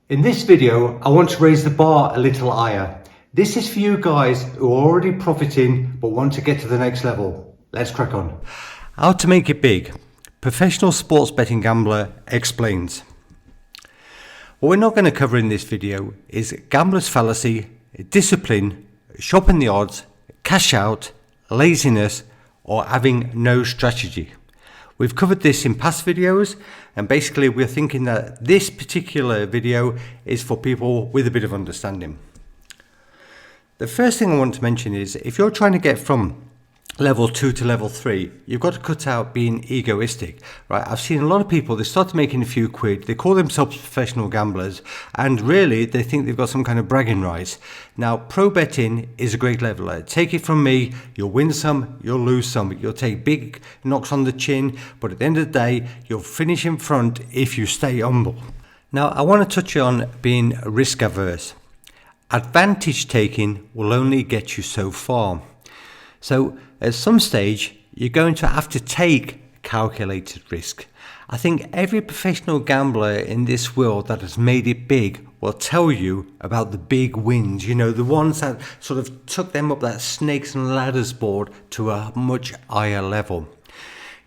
In this video, I want to raise the bar a little higher. This is for you guys who are already profiting but want to get to the next level. Let's crack on. How to make it big. Professional sports betting gambler explains. What we're not going to cover in this video is gambler's fallacy, discipline, shopping the odds, cash out, laziness, or having no strategy. We've covered this in past videos, and basically we're thinking that this particular video is for people with a bit of understanding. The first thing I want to mention is if you're trying to get from level 2 to level 3, you've got to cut out being egoistic, right? I've seen a lot of people, they start making a few quid, they call themselves professional gamblers, and really they think they've got some kind of bragging rights. Now, pro betting is a great leveler. Take it from me, you'll win some, you'll lose some, you'll take big knocks on the chin, but at the end of the day, you'll finish in front if you stay humble. Now, I want to touch on being risk averse. Advantage taking will only get you so far. So at some stage, you're going to have to take calculated risk. I think every professional gambler in this world that has made it big will tell you about the big wins, you know, the ones that sort of took them up that snakes and ladders board to a much higher level.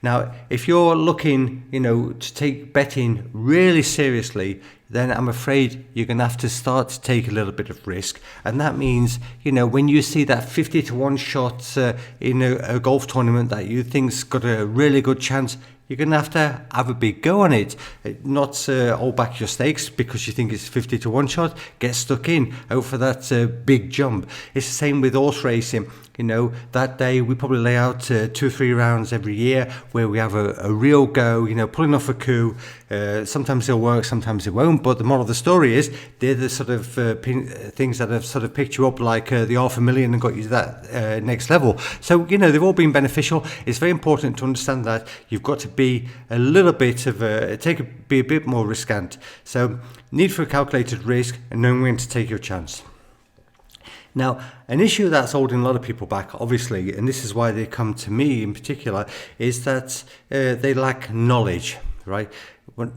Now, if you're looking, to take betting really seriously, then I'm afraid you're going to have to start to take a little bit of risk. And that means, when you see that 50 to 1 shot in a golf tournament that you think's got a really good chance, you're going to have a big go on it. Not hold back your stakes because you think it's 50 to 1 shot. Get stuck in, hope for that big jump. It's the same with horse racing. That day we probably lay out 2 or 3 rounds every year where we have a real go, pulling off a coup. Sometimes it'll work, sometimes it won't. But the moral of the story is they're the sort of things that have sort of picked you up like the $500,000 and got you to that next level. So, they've all been beneficial. It's very important to understand that you've got to be a little bit of be a bit more riskant. So need for a calculated risk and knowing when to take your chance. Now, an issue that's holding a lot of people back, obviously, and this is why they come to me in particular, is that they lack knowledge, right?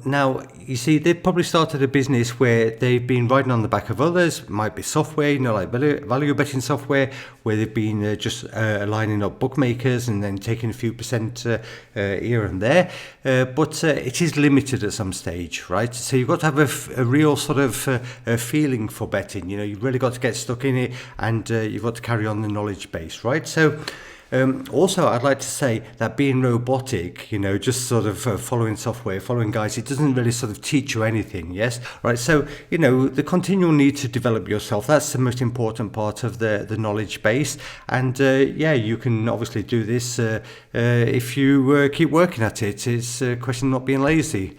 Now, you see, they've probably started a business where they've been riding on the back of others. It might be software, like value betting software, where they've been just lining up bookmakers and then taking a few percent here and there. But it is limited at some stage, right? So you've got to have a real sort of feeling for betting. You've really got to get stuck in it, and you've got to carry on the knowledge base, right? So also, I'd like to say that being robotic, just sort of following software, following guides, it doesn't really sort of teach you anything, yes? Right, so, the continual need to develop yourself, that's the most important part of the knowledge base. And, you can obviously do this if you keep working at it. It's a question of not being lazy.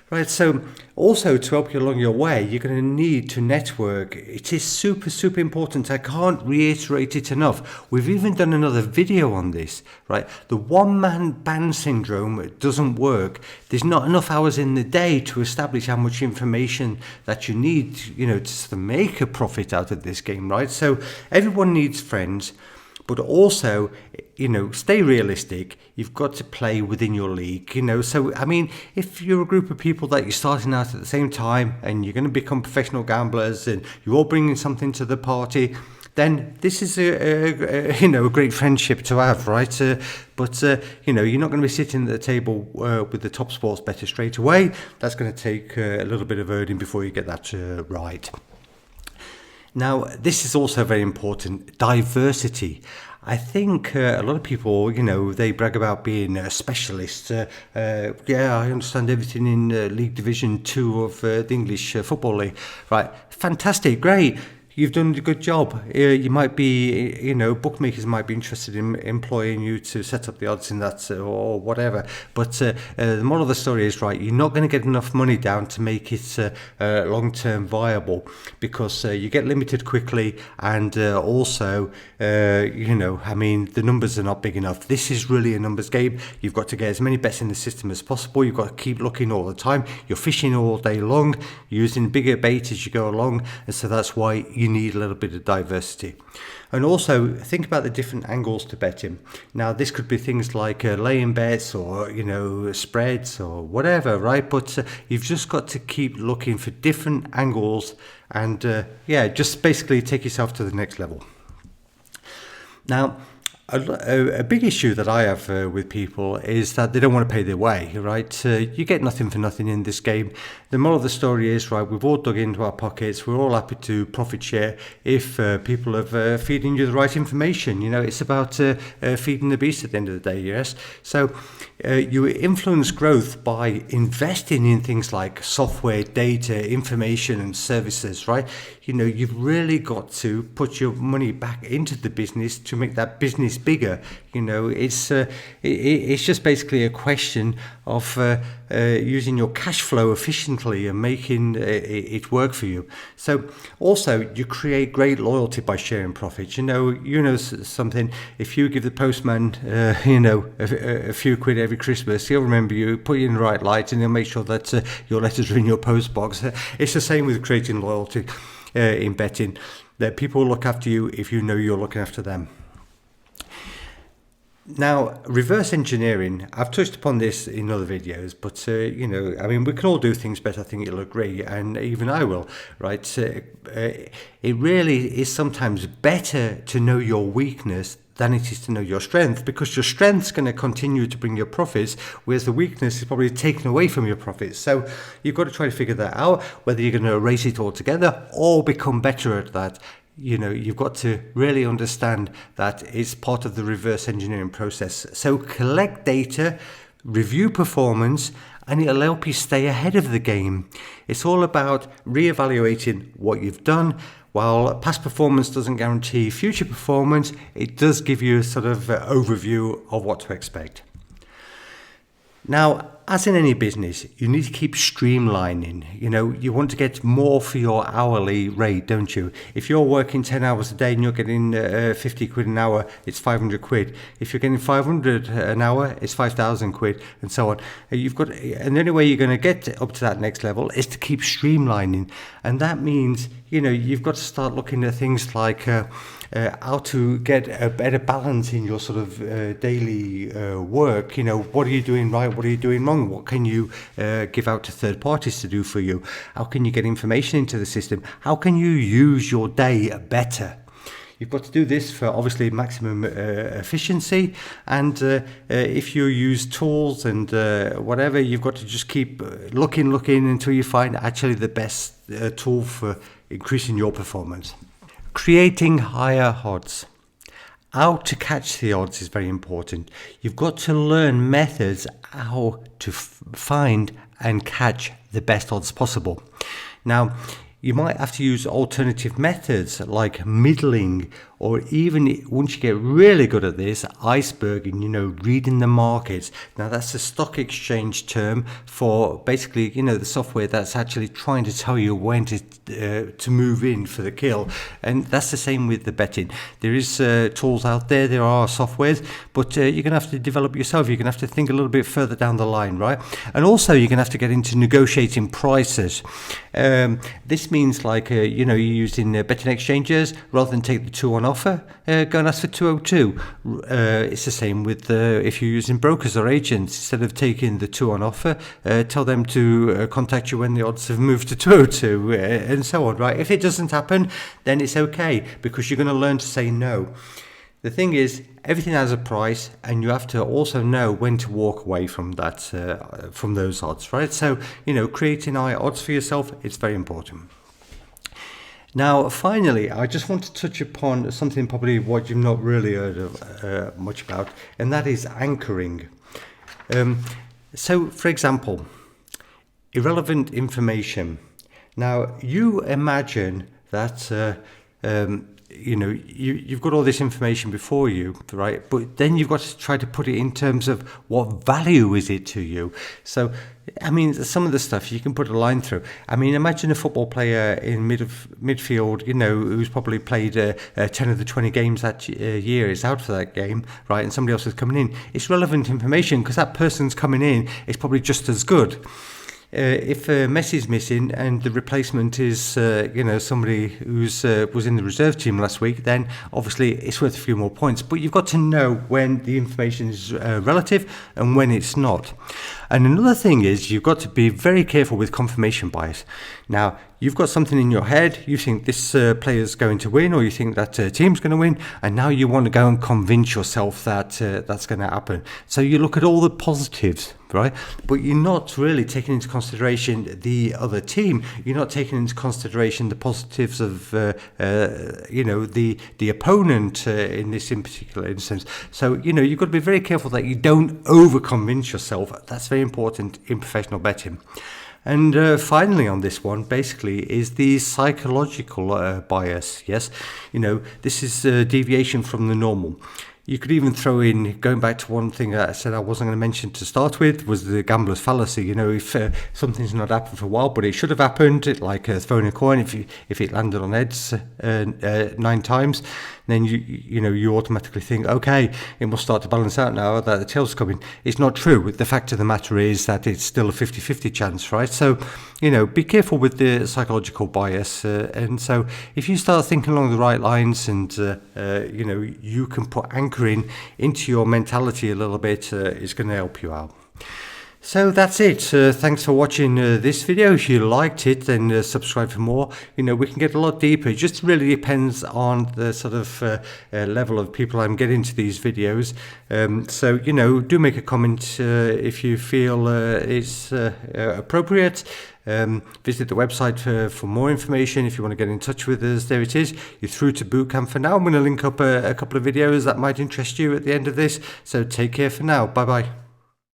Right, so also to help you along your way, you're going to need to network. It is super, super important. I can't reiterate it enough. We've even done another video on this, right? The one-man band syndrome doesn't work. There's not enough hours in the day to establish how much information that you need, to sort of make a profit out of this game, right? So everyone needs friends. But also, stay realistic. You've got to play within your league, So, if you're a group of people that you're starting out at the same time and you're going to become professional gamblers and you're all bringing something to the party, then this is a great friendship to have, right? But you're not going to be sitting at the table with the top sports better straight away. That's going to take a little bit of earning before you get that right. Now, this is also very important, diversity. I think a lot of people, they brag about being a specialist. I understand everything in League Division 2 of the English Football League. Right, fantastic, great. You've done a good job. You might be, bookmakers might be interested in employing you to set up the odds in that or whatever. But the moral of the story is, right, you're not going to get enough money down to make it long-term viable because you get limited quickly and also, the numbers are not big enough. This is really a numbers game. You've got to get as many bets in the system as possible. You've got to keep looking all the time. You're fishing all day long, using bigger bait as you go along. And so that's why you you need a little bit of diversity. And also think about the different angles to betting. Now, this could be things like laying bets or, spreads or whatever, right? But you've just got to keep looking for different angles and, just basically take yourself to the next level. Now, a big issue that I have with people is that they don't want to pay their way, right? You get nothing for nothing in this game. The moral of the story is, right, we've all dug into our pockets. We're all happy to profit share if people are feeding you the right information. It's about feeding the beast at the end of the day, yes? So you influence growth by investing in things like software, data, information and services, right? You've really got to put your money back into the business to make that business bigger. It's just basically a question of using your cash flow efficiently and making it work for you. So also you create great loyalty by sharing profits. Something, if you give the postman a few quid every Christmas, he'll remember you, put you in the right light, and he'll make sure that your letters are in your post box. It's the same with creating loyalty in betting, that people will look after you if you know you're looking after them. Now, reverse engineering, I've touched upon this in other videos, but, we can all do things better, I think you'll agree, and even I will, right? It really is sometimes better to know your weakness than it is to know your strength, because your strength's going to continue to bring your profits, whereas the weakness is probably taken away from your profits. So you've got to try to figure that out, whether you're going to erase it altogether or become better at that. You've got to really understand that it's part of the reverse engineering process. So collect data, review performance, and it'll help you stay ahead of the game. It's all about reevaluating what you've done. While past performance doesn't guarantee future performance, it does give you a sort of overview of what to expect. Now, as in any business, you need to keep streamlining. You want to get more for your hourly rate, don't you? If you're working 10 hours a day and you're getting 50 quid an hour, it's 500 quid. If you're getting 500 an hour, it's 5,000 quid, and so on. And the only way you're going to get up to that next level is to keep streamlining. And that means, you've got to start looking at things like how to get a better balance in your sort of daily work. What are you doing right? What are you doing wrong? What can you give out to third parties to do for you? How can you get information into the system? How can you use your day better? You've got to do this for obviously maximum efficiency, and if you use tools and whatever, you've got to just keep looking until you find actually the best tool for increasing your performance. Creating higher odds. How to catch the odds is very important. You've got to learn methods how to find and catch the best odds possible. Now, you might have to use alternative methods like middling, or even once you get really good at this, iceberging, reading the markets. Now that's a stock exchange term for basically, the software that's actually trying to tell you when to move in for the kill. And that's the same with the betting. There is tools out there, there are softwares, but you're going to have to develop yourself. You're going to have to think a little bit further down the line, right? And also you're going to have to get into negotiating prices. This means like, you're using betting exchanges, rather than take the two on offer, go and ask for 202. It's the same with if you're using brokers or agents. Instead of taking the two on offer, tell them to contact you when the odds have moved to 202, and so on, right? If it doesn't happen, then it's okay, because you're going to learn to say no. The thing is, everything has a price, and you have to also know when to walk away from that, from those odds, right? So, creating high odds for yourself, it's very important. Now, finally, I just want to touch upon something probably what you've not really heard of, much about, and that is anchoring. So, for example, irrelevant information. Now, you imagine that you've got all this information before you, right? But then you've got to try to put it in terms of what value is it to you. So, some of the stuff you can put a line through. Imagine a football player in midfield, who's probably played 10 of the 20 games that year, is out for that game, right? And somebody else is coming in. It's relevant information because that person's coming in is probably just as good. if Messi's missing and the replacement is somebody who's was in the reserve team last week, then obviously it's worth a few more points. But you've got to know when the information is relative and when it's not. And another thing is you've got to be very careful with confirmation bias. Now, you've got something in your head, you think this player's going to win, or you think that team's going to win, and now you want to go and convince yourself that that's going to happen. So you look at all the positives, right? But you're not really taking into consideration the other team. You're not taking into consideration the positives of the opponent in this in particular instance. So you've got to be very careful that you don't over-convince yourself. That's very important in professional betting. And finally on this one, basically, is the psychological bias. Yes, this is a deviation from the normal. You could even throw in, going back to one thing that I said I wasn't going to mention to start with, was the gambler's fallacy. If something's not happened for a while, but it should have happened, like throwing a coin, if it landed on heads 9 times, then you automatically think, okay, it must start to balance out now that the tail's coming. It's not true. The fact of the matter is that it's still a 50-50 chance, right? So, be careful with the psychological bias. And so if you start thinking along the right lines and, you can put anchoring into your mentality a little bit, it's going to help you out. So that's it. Thanks for watching this video. If you liked it, then subscribe for more. We can get a lot deeper. It just really depends on the sort of level of people I'm getting to these videos. So, do make a comment if you feel it's appropriate. Visit the website for more information if you want to get in touch with us. There it is. You're through to bootcamp for now. I'm going to link up a couple of videos that might interest you at the end of this. So take care for now. Bye-bye.